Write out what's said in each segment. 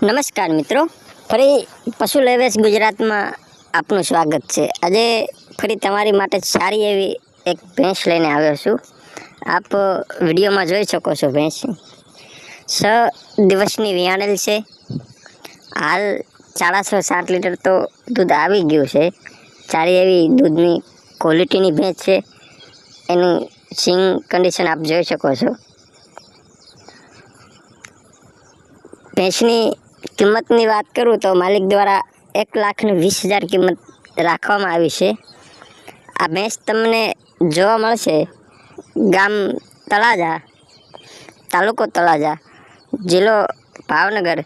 નમસ્કાર મિત્રો, ફરી પશુ લેવેશ ગુજરાતમાં આપનું સ્વાગત છે। આજે ફરી તમારી માટે સારી એવી એક ભેંસ લઈને આવ્યો છું। આપ વિડીયોમાં જોઈ શકો છો। ભેંસ 6 દિવસની વિયાણેલ છે। હાલ 460 લીટર તો દૂધ આવી ગયું છે। સારી એવી દૂધની ક્વોલિટીની ભેંસ છે। એનું સિંગ કન્ડિશન આપ જોઈ શકો છો। ભેંસની કિંમતની વાત કરું તો માલિક દ્વારા 1,20,000 કિંમત રાખવામાં આવી છે। આ ભેંસ તમને જોવા મળશે ગામ તળાજા, તાલુકો તળાજા, જિલ્લો ભાવનગર।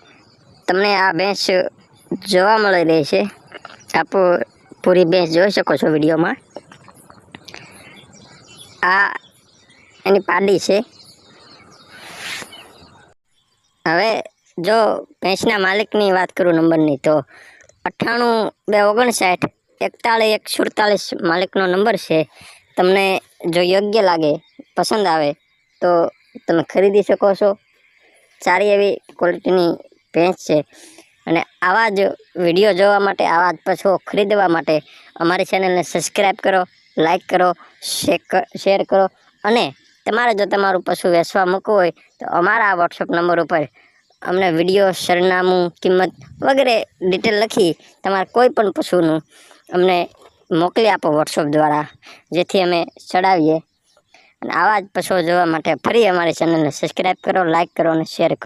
તમને આ ભેંસ જોવા મળી રહી છે। આપ પૂરી ભેંસ જોઈ શકો છો વિડીયોમાં। આ એની પાડી છે। હવે જો ભેંસના માલિકની વાત કરું નંબરની તો 98 259 41 147 માલિકનો નંબર છે। તમને જો યોગ્ય લાગે, પસંદ આવે તો તમે ખરીદી શકો છો। સારી એવી ક્વોલિટીની ભેંસ છે અને આવા જ વિડીયો જોવા માટે, આવા જ પશુઓ ખરીદવા માટે અમારી ચેનલને સબસ્ક્રાઈબ કરો, લાઈક કરો, શેર કરો અને તમારે જો તમારું પશુ વેચવા મૂકવું હોય તો અમારા વોટ્સઅપ નંબર ઉપર અમને વિડીયો, સરનામું, કિંમત વગેરે ડિટેલ લખી તમારા કોઈ પણ પશુનું અમને મોકલી આપો વોટ્સઅપ દ્વારા, જેથી અમે ચડાવીએ। અને આવા જ પશુઓ જોવા માટે ફરી અમારી ચેનલને સબસ્ક્રાઈબ કરો, લાઈક કરો અને શેર કરો।